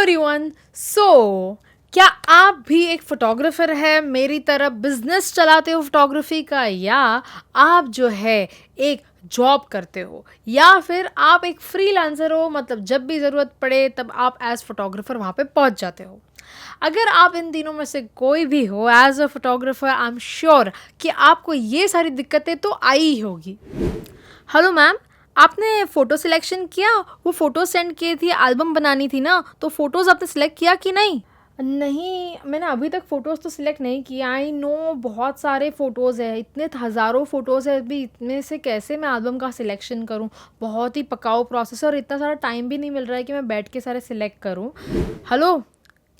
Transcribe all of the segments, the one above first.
Everyone. क्या आप भी एक फोटोग्राफर है मेरी तरह, बिजनेस चलाते हो फोटोग्राफी का, या आप जो है एक जॉब करते हो, या फिर आप एक फ्रीलांसर हो, मतलब जब भी ज़रूरत पड़े तब आप एज फोटोग्राफर वहाँ पे पहुँच जाते हो। अगर आप इन तीनों में से कोई भी हो as a photographer, I am sure कि आपको ये सारी दिक्कतें तो आई ही होगी। हेलो मैम, आपने फ़ोटो सिलेक्शन किया? वो फ़ोटो सेंड किए थी, एल्बम बनानी थी ना, तो फ़ोटोज़ आपने सिलेक्ट किया कि नहीं? नहीं, मैंने अभी तक फ़ोटोज़ तो सिलेक्ट नहीं किया। आई नो बहुत सारे फ़ोटोज़ हैं, इतने हज़ारों फ़ोटोज़ हैं, अभी इतने से कैसे मैं एल्बम का सिलेक्शन करूं। बहुत ही पकाऊ प्रोसेस है और इतना सारा टाइम भी नहीं मिल रहा है कि मैं बैठ के सारे सिलेक्ट करूं। हेलो,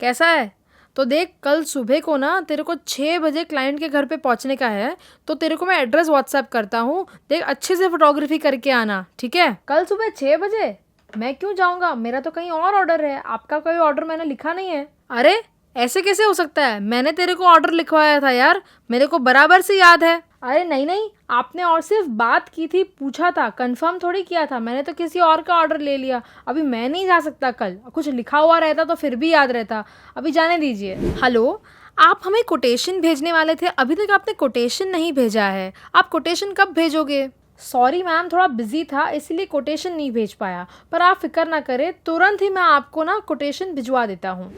कैसा है? तो देख, कल सुबह को ना तेरे को 6 बजे क्लाइंट के घर पे पहुंचने का है, तो तेरे को मैं एड्रेस व्हाट्सएप करता हूँ। देख, अच्छे से फोटोग्राफी करके आना, ठीक है? कल सुबह 6 बजे? मैं क्यों जाऊँगा, मेरा तो कहीं और ऑर्डर है, आपका कोई ऑर्डर मैंने लिखा नहीं है। अरे, ऐसे कैसे हो सकता है? मैंने तेरे को ऑर्डर लिखवाया था यार, मेरे को बराबर से याद है। अरे नहीं नहीं, आपने और सिर्फ बात की थी, पूछा था, कंफर्म थोड़ी किया था। मैंने तो किसी और का ऑर्डर ले लिया। अभी मैं नहीं जा सकता, कल कुछ लिखा हुआ रहता तो फिर भी याद रहता। अभी जाने दीजिए। हेलो, आप हमें कोटेशन भेजने वाले थे, अभी तक आपने कोटेशन नहीं भेजा है। आप कोटेशन कब भेजोगे? सॉरी मैम, थोड़ा बिजी था इसलिए कोटेशन नहीं भेज पाया, पर आप फिक्र ना करें, तुरंत ही मैं आपको ना कोटेशन भिजवा देता हूँ।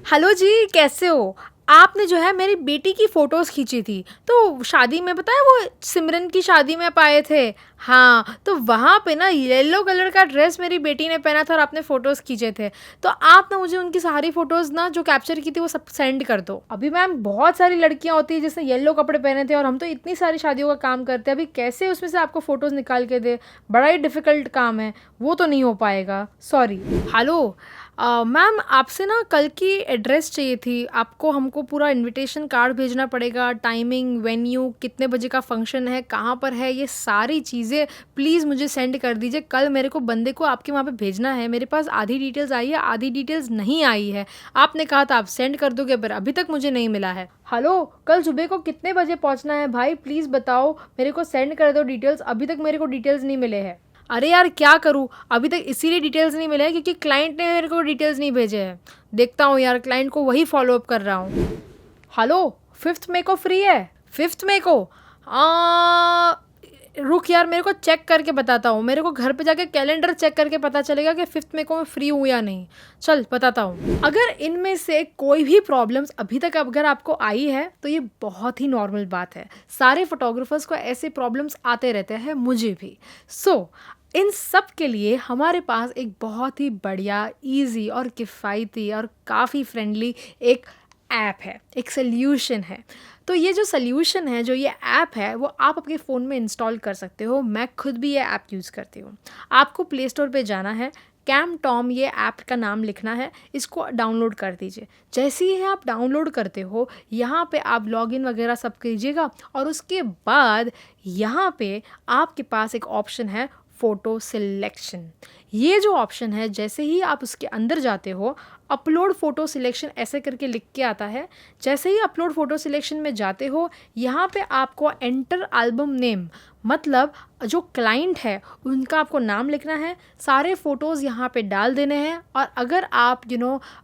हेलो जी, कैसे हो? आपने जो है मेरी बेटी की फ़ोटोज़ खींची थी, तो शादी में, पता है वो सिमरन की शादी में पाए थे। हाँ, तो वहाँ पे ना येलो कलर का ड्रेस मेरी बेटी ने पहना था और आपने फ़ोटोज़ खींचे थे। तो आप ना मुझे उनकी सारी फ़ोटोज़ ना जो कैप्चर की थी वो सब सेंड कर दो। अभी मैम बहुत सारी लड़कियाँ होती है जिसने येलो कपड़े पहने थे, और हम तो इतनी सारी शादियों का काम करते हैं, अभी कैसे उसमें से आपको फ़ोटोज़ निकाल के दे? बड़ा ही डिफ़िकल्ट काम है, वो तो नहीं हो पाएगा, सॉरी। हेलो मैम, आपसे ना कल की एड्रेस चाहिए थी। आपको हमको पूरा इनविटेशन कार्ड भेजना पड़ेगा, टाइमिंग, वेन्यू, कितने बजे का फंक्शन है, कहाँ पर है, ये सारी चीज़ें प्लीज़ मुझे सेंड कर दीजिए। कल मेरे को बंदे को आपके वहाँ पे भेजना है। मेरे पास आधी डिटेल्स आई है, आधी डिटेल्स नहीं आई है। आपने कहा था आप सेंड कर दोगे, पर अभी तक मुझे नहीं मिला है। हेलो, कल सुबह को कितने बजे पहुँचना है भाई? प्लीज़ बताओ, मेरे को सेंड कर दो डिटेल्स। अभी तक मेरे को डिटेल्स नहीं मिले हैं। अरे यार, क्या करूँ, अभी तक इसीलिए डिटेल्स नहीं मिले हैं क्योंकि क्लाइंट ने मेरे को डिटेल्स नहीं भेजे हैं। देखता हूँ यार, क्लाइंट को वही फॉलो अप कर रहा हूँ। हेलो, 5th मई को फ्री है? 5th मई को? रुक यार, मेरे को चेक करके बताता हूँ। मेरे को घर पे जाके कैलेंडर चेक करके पता चलेगा कि 5th मई को मैं फ्री हूँ या नहीं। चल बताता हूँ। अगर इनमें से कोई भी प्रॉब्लम्स अभी तक अगर आपको आई है तो ये बहुत ही नॉर्मल बात है। सारे फोटोग्राफर्स को ऐसे प्रॉब्लम्स आते रहते हैं, मुझे भी। इन सब के लिए हमारे पास एक बहुत ही बढ़िया, इजी और किफ़ायती और काफ़ी फ्रेंडली एक ऐप है, एक सल्यूशन है। तो ये जो सल्यूशन है, जो ये ऐप है, वो आप अपने फ़ोन में इंस्टॉल कर सकते हो। मैं खुद भी ये ऐप यूज़ करती हूँ। आपको प्ले स्टोर पे जाना है, कैमटॉम ये ऐप का नाम लिखना है, इसको डाउनलोड कर दीजिए। जैसे ही आप डाउनलोड करते हो, यहाँ पे आप लॉगिन वगैरह सब कीजिएगा, और उसके बाद यहाँ पे आपके पास एक ऑप्शन है फ़ोटो सिलेक्शन। ये जो ऑप्शन है, जैसे ही आप उसके अंदर जाते हो, अपलोड फ़ोटो सिलेक्शन ऐसे करके लिख के आता है। जैसे ही अपलोड फ़ोटो सिलेक्शन में जाते हो, यहाँ पे आपको एंटर एल्बम नेम, मतलब जो क्लाइंट है उनका आपको नाम लिखना है, सारे फ़ोटोज़ यहाँ पे डाल देने हैं। और अगर आप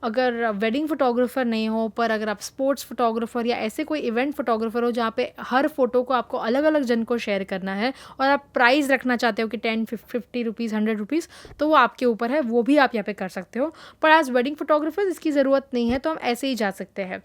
अगर वेडिंग फ़ोटोग्राफ़र नहीं हो, पर अगर आप स्पोर्ट्स फ़ोटोग्राफ़र या ऐसे कोई इवेंट फ़ोटोग्राफ़र हो जहाँ पे हर फ़ोटो को आपको अलग अलग जन को शेयर करना है, और आप प्राइस रखना चाहते हो कि 10, 50 रुपीज़, 100 रुपीज़, तो वो आपके ऊपर है, वो भी आप यहाँ पे कर सकते हो। पर एज वेडिंग फोटोग्राफर्स इसकी ज़रूरत नहीं है, तो हम ऐसे ही जा सकते हैं।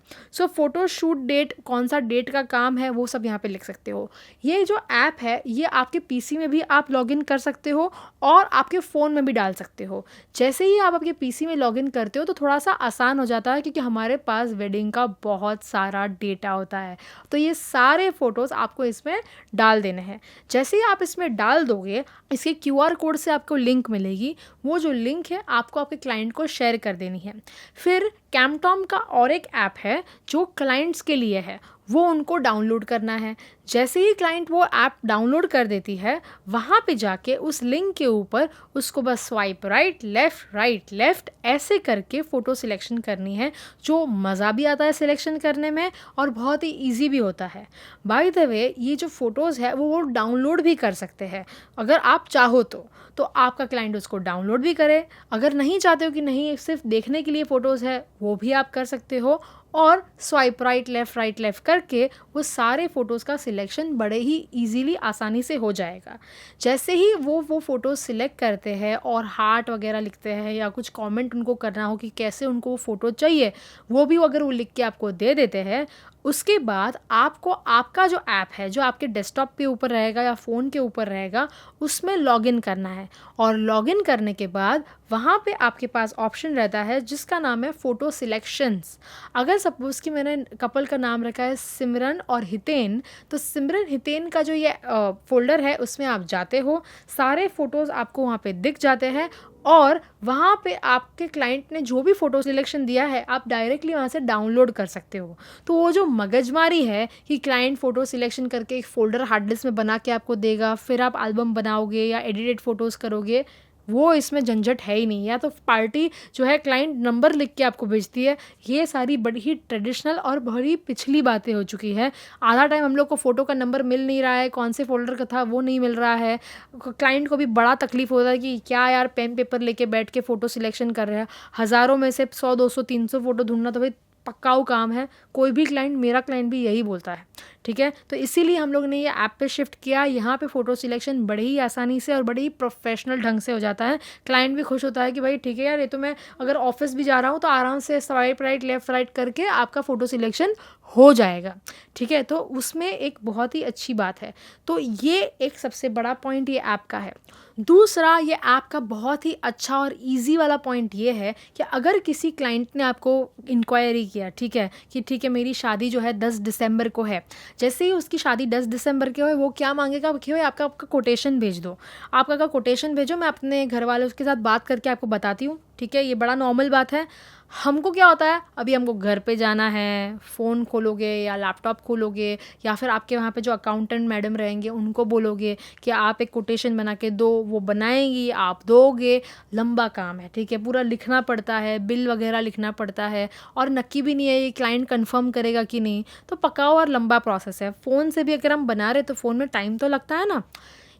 फ़ोटो शूट डेट, कौन सा डेट का काम है, वो सब यहाँ पे लिख सकते हो। ये जो ऐप है, ये आपके पीसी में भी आप लॉगिन कर सकते हो और आपके फ़ोन में भी डाल सकते हो। जैसे ही आप आपके पीसी में लॉगिन करते हो तो थोड़ा सा आसान हो जाता है, क्योंकि हमारे पास वेडिंग का बहुत सारा डेटा होता है। तो ये सारे फ़ोटोज़ आपको इसमें डाल देने हैं। जैसे ही आप इसमें डाल दोगे, इसके QR कोड से आपको लिंक मिलेगी। वो जो लिंक है आपको आपके क्लाइंट को शेयर कर देनी है। फिर कैमटॉम का और एक ऐप है जो क्लाइंट्स के लिए है, वो उनको डाउनलोड करना है। जैसे ही क्लाइंट वो ऐप डाउनलोड कर देती है, वहाँ पे जाके उस लिंक के ऊपर उसको बस स्वाइप राइट लेफ़्ट ऐसे करके फ़ोटो सिलेक्शन करनी है, जो मज़ा भी आता है सिलेक्शन करने में और बहुत ही ईज़ी भी होता है। बाय द वे, ये जो फ़ोटोज़ है वो डाउनलोड भी कर सकते हैं, अगर आप चाहो तो आपका क्लाइंट उसको डाउनलोड भी करे। अगर नहीं चाहते हो कि नहीं सिर्फ देखने के लिए फ़ोटोज़ है, वो भी आप कर सकते हो और स्वाइप राइट लेफ़्ट करके वो सारे फ़ोटोज़ का सिलेक्शन बड़े ही ईज़िली आसानी से हो जाएगा। जैसे ही वो फ़ोटोज़ सिलेक्ट करते हैं और हार्ट वगैरह लिखते हैं या कुछ कमेंट उनको करना हो कि कैसे उनको वो फ़ोटो चाहिए, वो भी अगर वो लिख के आपको दे देते हैं, उसके बाद आपको आपका जो ऐप है, जो आपके डेस्कटॉप के ऊपर रहेगा या फ़ोन के ऊपर रहेगा, उसमें लॉगिन करना है। और लॉगिन करने के बाद वहाँ पे आपके पास ऑप्शन रहता है जिसका नाम है फ़ोटो सिलेक्शंस। अगर सपोज़ कि मैंने कपल का नाम रखा है सिमरन और हितेन, तो सिमरन हितेन का जो ये फ़ोल्डर है उसमें आप जाते हो, सारे फ़ोटोज़ आपको वहाँ पे दिख जाते हैं और वहाँ पे आपके क्लाइंट ने जो भी फ़ोटो सिलेक्शन दिया है, आप डायरेक्टली वहाँ से डाउनलोड कर सकते हो। तो वो जो मगजमारी है कि क्लाइंट फ़ोटो सिलेक्शन करके एक फ़ोल्डर हार्ड डिस्क में बना के आपको देगा, फिर आप एल्बम बनाओगे या एडिटेड फ़ोटोज़ करोगे, वो इसमें झंझट है ही नहीं। या तो पार्टी जो है क्लाइंट नंबर लिख के आपको भेजती है। ये सारी बड़ी ही ट्रेडिशनल और बड़ी पिछली बातें हो चुकी है। आधा टाइम हम लोग को फ़ोटो का नंबर मिल नहीं रहा है, कौन से फ़ोल्डर का था वो नहीं मिल रहा है। क्लाइंट को भी बड़ा तकलीफ़ होता है कि क्या यार पेन पेपर लेके बैठ के फ़ोटो सिलेक्शन कर रहे हैं। हज़ारों में से 100 200 300 फ़ोटो ढूँढना तो भाई पक्काऊ काम है। कोई भी क्लाइंट, मेरा क्लाइंट भी यही बोलता है, ठीक है। तो इसीलिए हम लोग ने ये ऐप पे शिफ्ट किया। यहाँ पे फ़ोटो सिलेक्शन बड़े ही आसानी से और बड़े ही प्रोफेशनल ढंग से हो जाता है। क्लाइंट भी खुश होता है कि भाई ठीक है यार, ये तो मैं अगर ऑफिस भी जा रहा हूँ तो आराम से स्वाइप राइट लेफ़्ट राइट करके आपका फ़ोटो सिलेक्शन हो जाएगा, ठीक है। तो उसमें एक बहुत ही अच्छी बात है। तो ये एक सबसे बड़ा पॉइंट ये ऐप का है। दूसरा, ये ऐप का बहुत ही अच्छा और ईज़ी वाला पॉइंट ये है कि अगर किसी क्लाइंट ने आपको इंक्वायरी किया, ठीक है, कि ठीक है मेरी शादी जो है 10 दिसंबर को है। जैसे ही उसकी शादी 10 दिसंबर के हो, वो क्या मांगेगा कि भाई आपका कोटेशन भेज दो। आपका का कोटेशन भेजो, मैं अपने घर वालों के साथ बात करके आपको बताती हूँ, ठीक है। ये बड़ा नॉर्मल बात है। हमको क्या होता है, अभी हमको घर पे जाना है, फ़ोन खोलोगे या लैपटॉप खोलोगे या फिर आपके वहाँ पे जो अकाउंटेंट मैडम रहेंगे उनको बोलोगे कि आप एक कोटेशन बना के दो, वो बनाएंगी, आप दोगे। लंबा काम है, ठीक है, पूरा लिखना पड़ता है, बिल वगैरह लिखना पड़ता है और नक्की भी नहीं है ये क्लाइंट कंफर्म करेगा कि नहीं। तो पकाओ और लंबा प्रोसेस है। फ़ोन से भी अगर हम बना रहे तो फ़ोन में टाइम तो लगता है ना।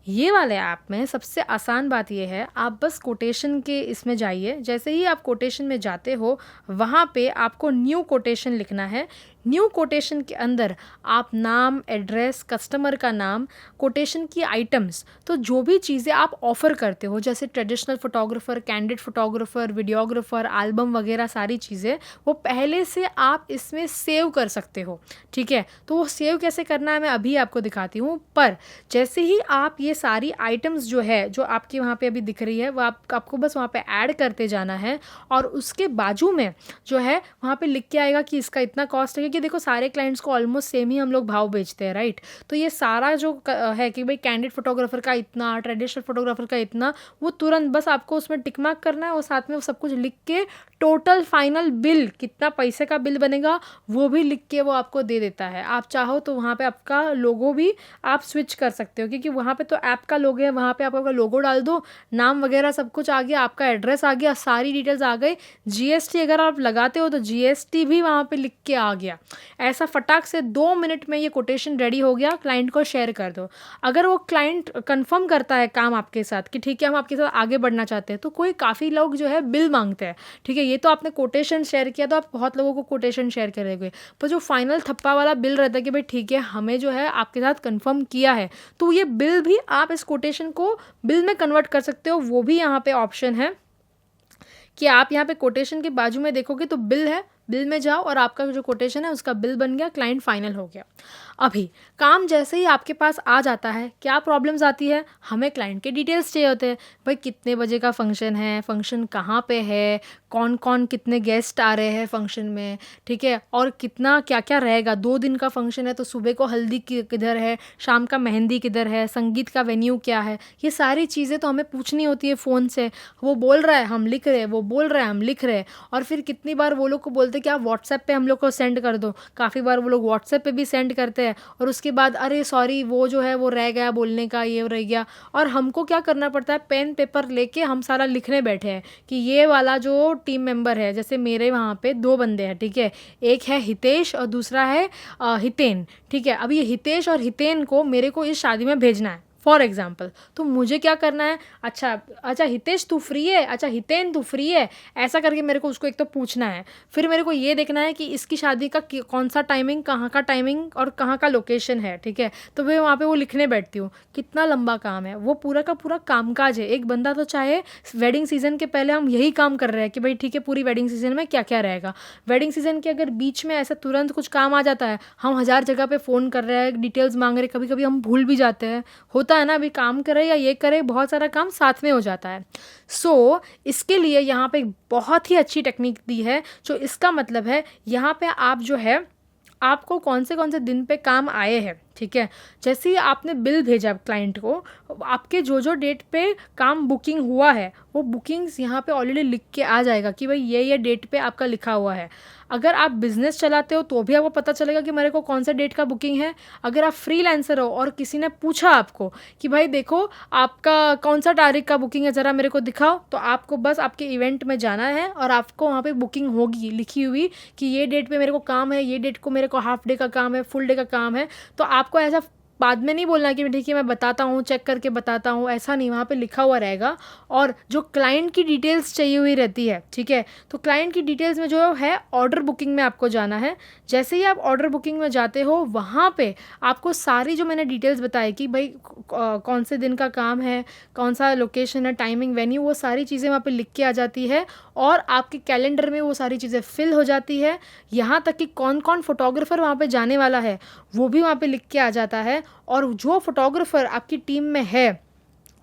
ये वाले ऐप में सबसे आसान बात ये है, आप बस कोटेशन के इसमें जाइए। जैसे ही आप कोटेशन में जाते हो, वहाँ पे आपको न्यू कोटेशन लिखना है। न्यू कोटेशन के अंदर आप नाम, एड्रेस, कस्टमर का नाम, कोटेशन की आइटम्स, तो जो भी चीज़ें आप ऑफ़र करते हो जैसे traditional photographer, candid photographer, videographer, album वगैरह सारी चीज़ें, वो पहले से आप इसमें सेव कर सकते हो, ठीक है। तो वो सेव कैसे करना है मैं अभी आपको दिखाती हूँ। पर जैसे ही आप ये सारी आइटम्स जो है, जो आपके वहाँ पे अभी दिख रही है, वो आपको बस वहाँ पे ऐड करते जाना है और उसके बाजू में जो है वहाँ पे लिख के आएगा कि इसका इतना कॉस्ट है। कि देखो सारे क्लाइंट्स को ऑलमोस्ट सेम ही हम लोग भाव बेचते हैं, राइट। तो ये सारा जो है कि भाई कैंडिड फोटोग्राफर का इतना, ट्रेडिशनल फोटोग्राफर का इतना, वो तुरंत बस आपको उसमें टिक मार्क करना है और साथ में वो सब कुछ लिख के टोटल फाइनल बिल, कितना पैसे का बिल बनेगा वो भी लिख के वो आपको दे देता है। आप चाहो तो वहाँ पे आपका लोगो भी आप स्विच कर सकते हो, क्योंकि वहाँ पे तो ऐप का लोगो है, वहाँ पे आप आपका लोगो डाल दो, नाम वगैरह सब कुछ आ गया, आपका एड्रेस आ गया, सारी डिटेल्स आ गई। जीएसटी अगर आप लगाते हो तो जीएसटी भी वहाँ पे लिख के आ गया। ऐसा फटाक से 2 मिनट में ये कोटेशन रेडी हो गया, क्लाइंट को शेयर कर दो। अगर वो क्लाइंट कंफर्म करता है काम आपके साथ कि ठीक है हम आपके साथ आगे बढ़ना चाहते हैं, तो कोई काफ़ी लोग जो है बिल मांगते हैं, ठीक है। ये तो आपने कोटेशन शेयर किया तो आप बहुत लोगों को कोटेशन शेयर करेंगे, पर जो फाइनल थप्पा वाला बिल रहता है कि भाई ठीक है हमें जो है आपके साथ कंफर्म किया है, तो ये बिल भी आप इस कोटेशन को बिल में कन्वर्ट कर सकते हो। वो भी यहाँ पे ऑप्शन है कि आप यहाँ पे कोटेशन के बाजू में देखोगे तो बिल है, बिल में जाओ और आपका जो कोटेशन है उसका बिल बन गया, क्लाइंट फाइनल हो गया। अभी काम जैसे ही आपके पास आ जाता है, क्या प्रॉब्लम्स आती है, हमें क्लाइंट के डिटेल्स चाहिए होते हैं। भाई कितने बजे का फंक्शन है, फंक्शन कहाँ पे है, कौन कौन कितने गेस्ट आ रहे हैं फंक्शन में, ठीक है, और कितना क्या क्या रहेगा। 2 दिन का फंक्शन है तो सुबह को हल्दी किधर है, शाम का मेहंदी किधर है, संगीत का वेन्यू क्या है, ये सारी चीज़ें तो हमें पूछनी होती है फ़ोन से। वो बोल रहा है हम लिख रहे हैं, वो बोल रहा है हम लिख रहे हैं, और फिर कितनी बार वो लोग को बोलते पे क्या व्हाट्सएप पे हम लोग को सेंड कर दो, काफ़ी बार वो लोग व्हाट्सएप पे भी सेंड करते हैं और उसके बाद अरे सॉरी वो जो है वो रह गया बोलने का, ये रह गया, और हमको क्या करना पड़ता है, पेन पेपर लेके हम सारा लिखने बैठे हैं कि ये वाला जो टीम मेंबर है, जैसे मेरे वहाँ पे 2 बंदे हैं, ठीक है, एक है हितेश और दूसरा है हितेन, ठीक है। अब ये हितेश और हितेन को मेरे को इस शादी में भेजना है फॉर एग्जाम्पल, तो मुझे क्या करना है, अच्छा अच्छा हितेश तू फ्री है, अच्छा हितेन तू फ्री है, ऐसा करके मेरे को उसको एक तो पूछना है। फिर मेरे को ये देखना है कि इसकी शादी का कौन सा टाइमिंग, कहाँ का टाइमिंग और कहाँ का लोकेशन है, ठीक है। तो मैं वहाँ पे वो लिखने बैठती हूँ। कितना लंबा काम है, वो पूरा का पूरा कामकाज है। एक बंदा तो चाहे वेडिंग सीजन के पहले हम यही काम कर रहे हैं कि भाई ठीक है पूरी वेडिंग सीजन में क्या क्या रहेगा। वेडिंग सीजन के अगर बीच में ऐसा तुरंत कुछ काम आ जाता है, हम 1000 जगह पे फ़ोन कर रहे हैं, डिटेल्स मांग रहे हैं, कभी कभी हम भूल भी जाते हैं, होता है ना, अभी काम करे या ये करे, बहुत सारा काम साथ में हो जाता है। सो इसके लिए यहाँ पे एक बहुत ही अच्छी टेक्निक दी है, जो इसका मतलब है यहाँ पे आप जो है आपको कौन से दिन पे काम आए हैं, ठीक है। जैसे ही आपने बिल भेजा क्लाइंट को, आपके जो जो डेट पे काम बुकिंग हुआ है वो बुकिंग्स यहाँ पे ऑलरेडी लिख के आ जाएगा कि भाई ये डेट पे आपका लिखा हुआ है। अगर आप बिज़नेस चलाते हो तो भी आपको पता चलेगा कि मेरे को कौन सा डेट का बुकिंग है। अगर आप फ्रीलांसर हो और किसी ने पूछा आपको कि भाई देखो आपका कौन सा तारीख का बुकिंग है, ज़रा मेरे को दिखाओ, तो आपको बस आपके इवेंट में जाना है और आपको वहाँ पे बुकिंग होगी लिखी हुई कि ये डेट पे मेरे को काम है, ये डेट को मेरे को हाफ डे का काम है, फुल डे का काम है। तो आपको ऐसा बाद में नहीं बोलना कि ठीक है मैं बताता हूँ, चेक करके बताता हूँ, ऐसा नहीं, वहाँ पे लिखा हुआ रहेगा। और जो क्लाइंट की डिटेल्स चाहिए हुई रहती है, ठीक है, तो क्लाइंट की डिटेल्स में जो है ऑर्डर बुकिंग में आपको जाना है। जैसे ही आप ऑर्डर बुकिंग में जाते हो, वहाँ पे आपको सारी जो मैंने डिटेल्स बताई कि भाई कौन से दिन का काम है, कौन सा लोकेशन है, टाइमिंग, वेन्यू, वो सारी चीज़ें वहाँ पे लिख के आ जाती है और आपके कैलेंडर में वो सारी चीज़ें फिल हो जाती है। यहाँ तक कि कौन कौन फोटोग्राफर वहाँ पे जाने वाला है वो भी वहाँ पे लिख के आ जाता है। और जो फोटोग्राफर आपकी टीम में है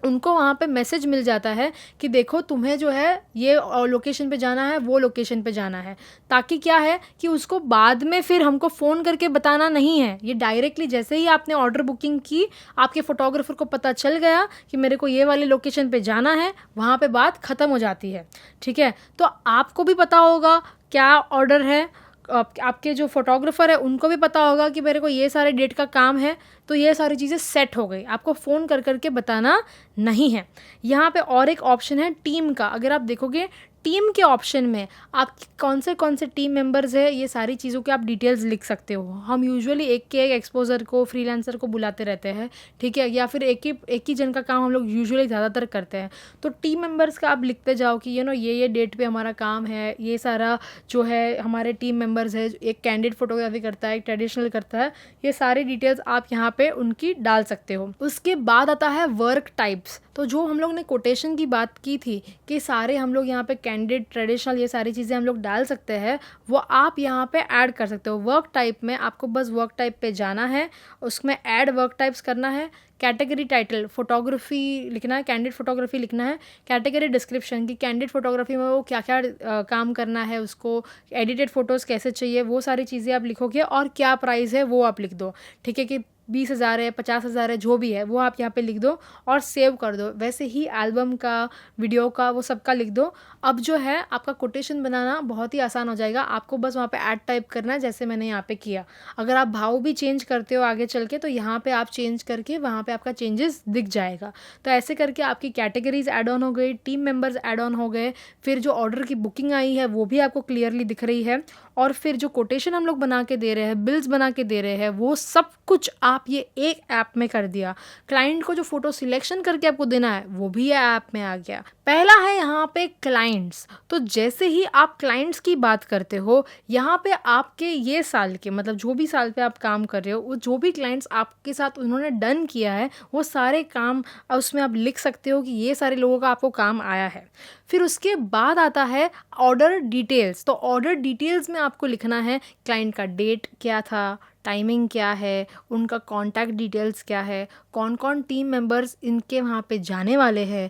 उनको वहाँ पे मैसेज मिल जाता है कि देखो तुम्हें जो है ये लोकेशन पे जाना है, वो लोकेशन पे जाना है, ताकि क्या है कि उसको बाद में फिर हमको फ़ोन करके बताना नहीं है। ये डायरेक्टली जैसे ही आपने ऑर्डर बुकिंग की, आपके फोटोग्राफर को पता चल गया कि मेरे को ये वाले लोकेशन पे जाना है, वहाँ पे बात ख़त्म हो जाती है, ठीक है। तो आपको भी पता होगा क्या ऑर्डर है, आपके जो फोटोग्राफर है उनको भी पता होगा कि मेरे को ये सारे डेट का काम है, तो ये सारी चीज़ें सेट हो गई, आपको फ़ोन कर करके बताना नहीं है। यहाँ पे और एक ऑप्शन है टीम का। अगर आप देखोगे टीम के ऑप्शन में आप कौन से टीम मेंबर्स है, ये सारी चीज़ों के आप डिटेल्स लिख सकते हो। हम यूजुअली एक एक्सपोजर को, फ्रीलांसर को बुलाते रहते हैं, ठीक है, या फिर एक ही जन का काम हम लोग यूजुअली ज़्यादातर करते हैं। तो टीम मेंबर्स का आप लिखते जाओ कि ये डेट पे हमारा काम है, ये सारा जो है हमारे टीम मेंबर्स है, एक कैंडिड फोटोग्राफी करता है, एक ट्रेडिशनल करता है, ये सारी डिटेल्स आप यहाँ पे उनकी डाल सकते हो। उसके बाद आता है वर्क टाइप्स। तो जो हम लोग ने कोटेशन की बात की थी कि सारे हम लोग यहाँ पे कैंडिड, ट्रेडिशनल, ये सारी चीज़ें हम लोग डाल सकते हैं, वो आप यहाँ पे ऐड कर सकते हो। वर्क टाइप में आपको बस वर्क टाइप पे जाना है, उसमें ऐड वर्क टाइप्स करना है, कैटेगरी टाइटल फोटोग्राफी लिखना है, कैंडिड फोटोग्राफी लिखना है, कैटेगरी डिस्क्रिप्शन की कैंडिड फोटोग्राफी में वो क्या क्या काम करना है, उसको एडिटेड फ़ोटोज़ कैसे चाहिए, वो सारी चीज़ें आप लिखोगे और क्या प्राइस है वो आप लिख दो, ठीक है, कि 20,000 है, 50,000 है, जो भी है वो आप यहाँ पे लिख दो और सेव कर दो। वैसे ही एल्बम का, वीडियो का, वो सब का लिख दो। अब जो है आपका कोटेशन बनाना बहुत ही आसान हो जाएगा, आपको बस वहाँ पे ऐड टाइप करना है जैसे मैंने यहाँ पे किया। अगर आप भाव भी चेंज करते हो आगे चल के तो यहाँ पे आप चेंज करके वहाँ पे आपका चेंजेस दिख जाएगा। तो ऐसे करके आपकी कैटेगरीज ऐड ऑन हो गई, टीम मेंबर्स ऐड ऑन हो गए, फिर जो ऑर्डर की बुकिंग आई है वो भी आपको क्लियरली दिख रही है, और फिर जो कोटेशन हम लोग बना के दे रहे हैं, बिल्स बना के दे रहे हैं, वो सब कुछ आप ये एक ऐप में कर दिया। क्लाइंट को जो फोटो सिलेक्शन करके आपको देना है वो भी ये ऐप में आ गया। पहला है यहाँ पे क्लाइंट्स। तो जैसे ही आप क्लाइंट्स की बात करते हो, यहाँ पे आपके ये साल के, मतलब जो भी साल पे आप काम कर रहे हो, वो जो भी क्लाइंट्स आपके साथ उन्होंने डन किया है वो सारे काम उसमें आप लिख सकते हो कि ये सारे लोगों का आपको काम आया है। फिर उसके बाद आता है ऑर्डर डिटेल्स। तो ऑर्डर डिटेल्स में आपको लिखना है क्लाइंट का डेट क्या था, टाइमिंग क्या है, उनका कॉन्टैक्ट डिटेल्स क्या है, कौन कौन टीम मेंबर्स इनके वहाँ पे जाने वाले हैं,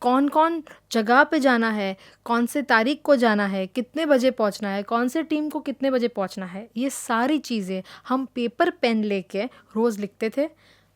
कौन कौन जगह पे जाना है, कौन से तारीख को जाना है, कितने बजे पहुंचना है, कौन से टीम को कितने बजे पहुंचना है। ये सारी चीज़ें हम पेपर पेन लेके रोज़ लिखते थे।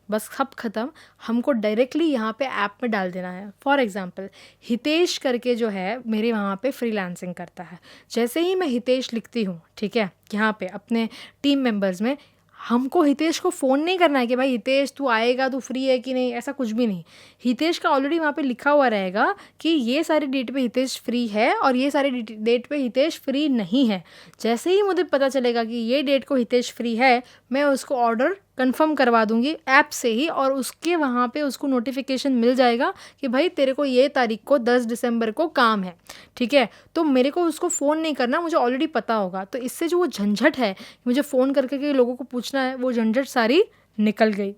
बस सब ख़त्म, हमको डायरेक्टली यहाँ पे ऐप में डाल देना है। फॉर एग्ज़ाम्पल हितेश करके जो है मेरे वहाँ पे फ्रीलांसिंग करता है, जैसे ही मैं हितेश लिखती हूँ, ठीक है, यहाँ पे अपने टीम मेंबर्स में, हमको हितेश को फ़ोन नहीं करना है कि भाई हितेश तू आएगा, तू फ्री है कि नहीं, ऐसा कुछ भी नहीं। हितेश का ऑलरेडी वहाँ पे लिखा हुआ रहेगा कि ये सारी डेट पे हितेश फ्री है और ये सारी डेट पे हितेश फ्री नहीं है। जैसे ही मुझे पता चलेगा कि ये डेट को हितेश फ्री है, मैं उसको ऑर्डर कंफर्म करवा दूंगी ऐप से ही, और उसके वहाँ पे उसको नोटिफिकेशन मिल जाएगा कि भाई तेरे को ये तारीख को 10 दिसंबर को काम है, ठीक है। तो मेरे को उसको फ़ोन नहीं करना, मुझे ऑलरेडी पता होगा। तो इससे जो वो झंझट है मुझे फ़ोन करके के लोगों को पूछना है, वो झंझट सारी निकल गई।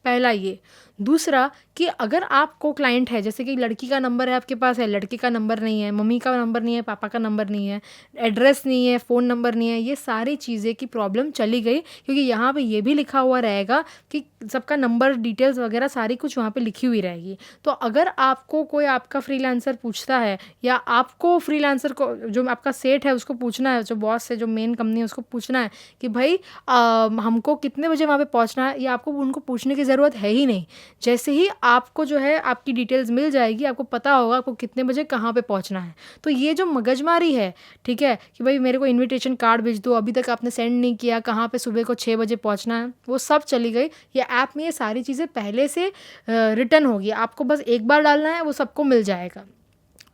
पहला ये। दूसरा कि अगर आपको क्लाइंट है, जैसे कि लड़की का नंबर है आपके पास है, लड़के का नंबर नहीं है, मम्मी का नंबर नहीं है, पापा का नंबर नहीं है, एड्रेस नहीं है, फ़ोन नंबर नहीं है, ये सारी चीज़ें की प्रॉब्लम चली गई, क्योंकि यहाँ पे ये भी लिखा हुआ रहेगा कि सबका नंबर डिटेल्स वगैरह सारी कुछ वहाँ पे लिखी हुई रहेगी। तो अगर आपको कोई आपका फ्रीलांसर पूछता है, या आपको फ्रीलांसर को जो आपका सेट है उसको पूछना है, जो बॉस है, जो मेन कंपनी है उसको पूछना है कि भाई हमको कितने बजे वहाँ पे पहुँचना है, ये आपको उनको पूछने की ज़रूरत है ही नहीं। जैसे ही आपको जो है आपकी डिटेल्स मिल जाएगी, आपको पता होगा आपको कितने बजे कहाँ पे पहुँचना है। तो ये जो मगजमारी है, ठीक है, कि भाई मेरे को इनविटेशन कार्ड भेज दो, अभी तक आपने सेंड नहीं किया, कहाँ पे सुबह को 6 बजे पहुँचना है, वो सब चली गई। ये ऐप में ये सारी चीज़ें पहले से रिटर्न होगी, आपको बस एक बार डालना है, वो सबको मिल जाएगा।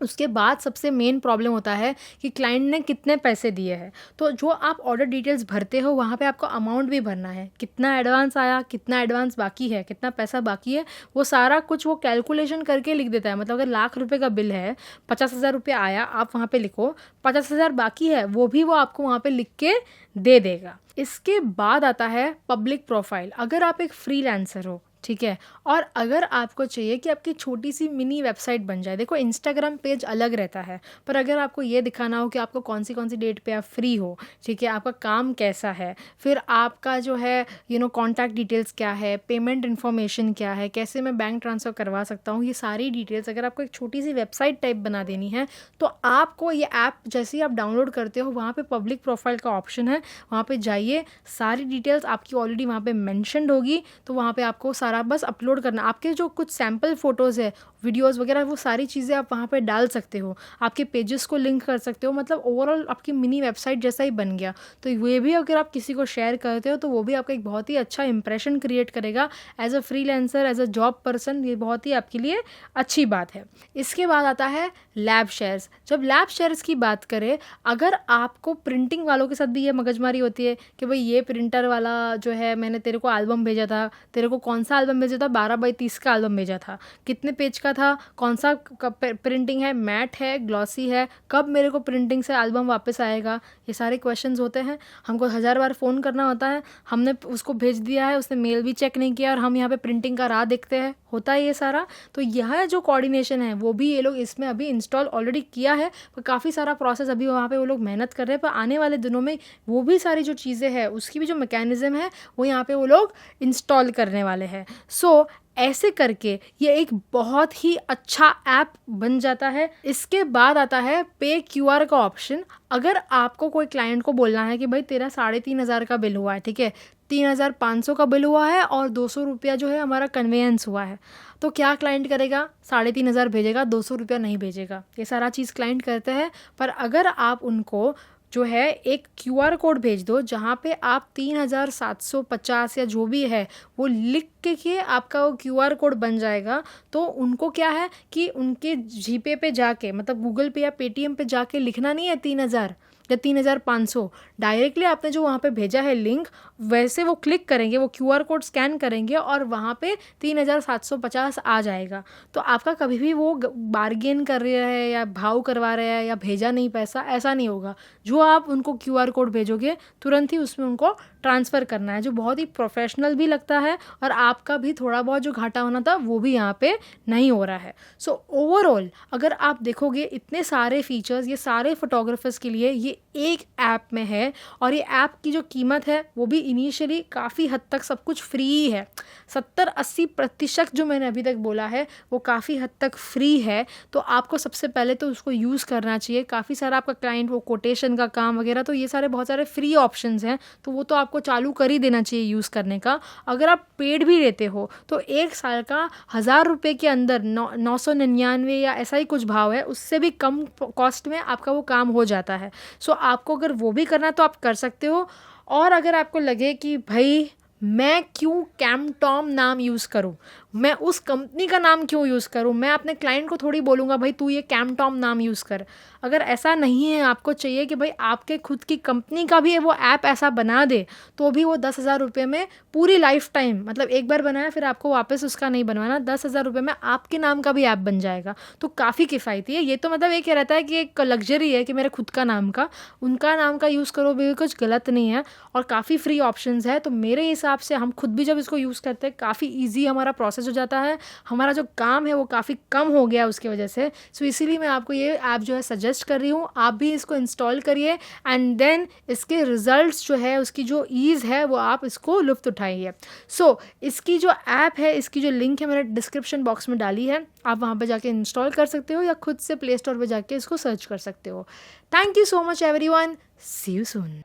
उसके बाद सबसे मेन प्रॉब्लम होता है कि क्लाइंट ने कितने पैसे दिए हैं। तो जो आप ऑर्डर डिटेल्स भरते हो वहाँ पे आपको अमाउंट भी भरना है, कितना एडवांस आया, कितना एडवांस बाकी है, कितना पैसा बाकी है, वो सारा कुछ वो कैलकुलेशन करके लिख देता है। मतलब अगर ₹1,00,000 का बिल है, 50,000 रुपये आया, आप वहाँ पे लिखो, 50,000 बाकी है, वो भी वो आपको वहाँ पे लिख के दे देगा। इसके बाद आता है पब्लिक प्रोफाइल। अगर आप एक फ्रीलांसर हो, ठीक है, और अगर आपको चाहिए कि आपकी छोटी सी मिनी वेबसाइट बन जाए, देखो इंस्टाग्राम पेज अलग रहता है, पर अगर आपको ये दिखाना हो कि आपको कौन सी डेट पे आप फ्री हो, ठीक है, आपका काम कैसा है, फिर आपका जो है कॉन्टैक्ट डिटेल्स क्या है, पेमेंट इन्फॉर्मेशन क्या है, कैसे मैं बैंक ट्रांसफ़र करवा सकता हूँ, ये सारी डिटेल्स अगर आपको एक छोटी सी वेबसाइट टाइप बना देनी है, तो आपको ये ऐप जैसे ही आप डाउनलोड करते हो, वहाँ पे पब्लिक प्रोफाइल का ऑप्शन है, वहाँ पे जाइए, सारी डिटेल्स आपकी ऑलरेडी वहाँ पे मेंशन्ड होगी। तो वहाँ पे आपको सारा बस अपलोड करना, आपके जो कुछ सैम्पल फ़ोटोज़ है, वीडियोस वगैरह, वो सारी चीज़ें आप वहाँ पे डाल सकते हो, आपके पेजेस को लिंक कर सकते हो। मतलब ओवरऑल आपकी मिनी वेबसाइट जैसा ही बन गया। तो ये भी अगर आप किसी को शेयर करते हो तो वो भी आपका एक बहुत ही अच्छा इंप्रेशन क्रिएट करेगा as a freelancer, as a job person. ये बहुत ही आपके लिए अच्छी बात है। इसके बाद आता है लैब शेयर्स। जब लैब शेयर्स की बात करें, अगर आपको प्रिंटिंग वालों के साथ भी ये मगजमारी होती है कि भाई ये प्रिंटर वाला जो है, मैंने तेरे को एल्बम भेजा था, तेरे को कौन सा एल्बम भेजा था, 12x30 का एल्बम भेजा था, कितने पेज का था, कौन सा प्रिंटिंग है, मैट है, ग्लॉसी है, कब मेरे को प्रिंटिंग से एल्बम वापस आएगा, ये सारे क्वेश्चंस होते हैं। हमको 1000 बार फ़ोन करना होता है, हमने उसको भेज दिया है, उसने मेल भी चेक नहीं किया और हम यहाँ पे प्रिंटिंग का राह देखते हैं, होता है ये सारा। तो यह जो कोऑर्डिनेशन है वो भी ये लोग इसमें अभी इंस्टॉल ऑलरेडी किया है, पर काफ़ी सारा प्रोसेस अभी वहाँ पे वो लोग मेहनत कर रहे हैं, पर आने वाले दिनों में वो भी सारी जो चीज़ें हैं उसकी भी जो मैकेनिज़्म है वो यहाँ पे वो लोग इंस्टॉल करने वाले हैं। सो ऐसे करके ये एक बहुत ही अच्छा ऐप बन जाता है। इसके बाद आता है पे क्यूआर का ऑप्शन। अगर आपको कोई क्लाइंट को बोलना है कि भाई तेरा 3,500 का बिल हुआ है, ठीक है, 3,500 का बिल हुआ है और 200 रुपया जो है हमारा कन्वेंस हुआ है, तो क्या क्लाइंट करेगा? 3,500 भेजेगा, 200 रुपया नहीं भेजेगा। ये सारा चीज़ क्लाइंट करते हैं। पर अगर आप उनको जो है एक क्यूआर कोड भेज दो जहाँ पे आप 3,750 या जो भी है वो लिख के आपका वो क्यूआर कोड बन जाएगा, तो उनको क्या है कि उनके जीपे पे जाके, मतलब गूगल पे या पेटीएम पे जाके लिखना नहीं है 3,000 या 3,500, डायरेक्टली आपने जो वहाँ पे भेजा है लिंक, वैसे वो क्लिक करेंगे, वो क्यूआर कोड स्कैन करेंगे और वहाँ पे 3,750 आ जाएगा। तो आपका कभी भी वो बार्गेन कर रहे हैं या भाव करवा रहे हैं या भेजा नहीं पैसा, ऐसा नहीं होगा। जो आप उनको क्यूआर कोड भेजोगे तुरंत ही उसमें उनको ट्रांसफ़र करना है, जो बहुत ही प्रोफेशनल भी लगता है और आपका भी थोड़ा बहुत जो घाटा होना था वो भी यहाँ पे नहीं हो रहा है। सो ओवरऑल अगर आप देखोगे इतने सारे फीचर्स ये सारे फोटोग्राफर्स के लिए ये एक ऐप में है, और ये ऐप की जो कीमत है वो भी इनिशियली काफ़ी हद तक सब कुछ फ्री है। 70-80% जो मैंने अभी तक बोला है वो काफ़ी हद तक फ्री है। तो आपको सबसे पहले तो उसको यूज़ करना चाहिए। काफ़ी सारा आपका क्लाइंट वो कोटेशन का काम वगैरह, तो ये सारे बहुत सारे फ्री ऑप्शंस हैं, तो वो तो आप आपको चालू कर ही देना चाहिए यूज़ करने का। अगर आप पेड भी लेते हो तो 1 साल का 1000 रुपये के अंदर 999 या ऐसा ही कुछ भाव है, उससे भी कम कॉस्ट में आपका वो काम हो जाता है। सो आपको अगर वो भी करना है तो आप कर सकते हो। और अगर आपको लगे कि भाई मैं क्यों कैमटॉम नाम यूज़ करूँ, मैं उस कंपनी का नाम क्यों यूज़ करूँ, मैं अपने क्लाइंट को थोड़ी बोलूँगा भाई तू ये कैमटॉम नाम यूज़ कर। अगर ऐसा नहीं है, आपको चाहिए कि भाई आपके खुद की कंपनी का भी वो ऐप ऐसा बना दे, तो भी वो 10,000 रुपये में पूरी लाइफ टाइम, मतलब एक बार बनाया फिर आपको वापस उसका नहीं बनवाना, 10,000 रुपये में आपके नाम का भी ऐप बन जाएगा। तो काफ़ी किफ़ायती है ये। तो मतलब एक रहता है कि एक लग्जरी है कि मेरे खुद का नाम का, उनका नाम का यूज़ करो भी कुछ गलत नहीं है और काफ़ी फ्री ऑप्शंस है। तो मेरे हिसाब से हम खुद भी जब इसको यूज़ करते हैं काफ़ी ईजी हमारा प्रोसेस हो जाता है, हमारा जो काम है वो काफ़ी कम हो गया है उसकी वजह से। सो इसीलिए मैं आपको ये ऐप जो है सजेस्ट कर रही हूँ, आप भी इसको इंस्टॉल करिए एंड देन इसके रिजल्ट्स जो है, उसकी जो ईज़ है वो आप इसको लुत्फ़ उठाइए। सो इसकी जो ऐप है, इसकी जो लिंक है मैंने डिस्क्रिप्शन बॉक्स में डाली है, आप वहाँ पे जाके इंस्टॉल कर सकते हो या खुद से प्ले स्टोर पे जाके इसको सर्च कर सकते हो। Thank you so much everyone, see you soon.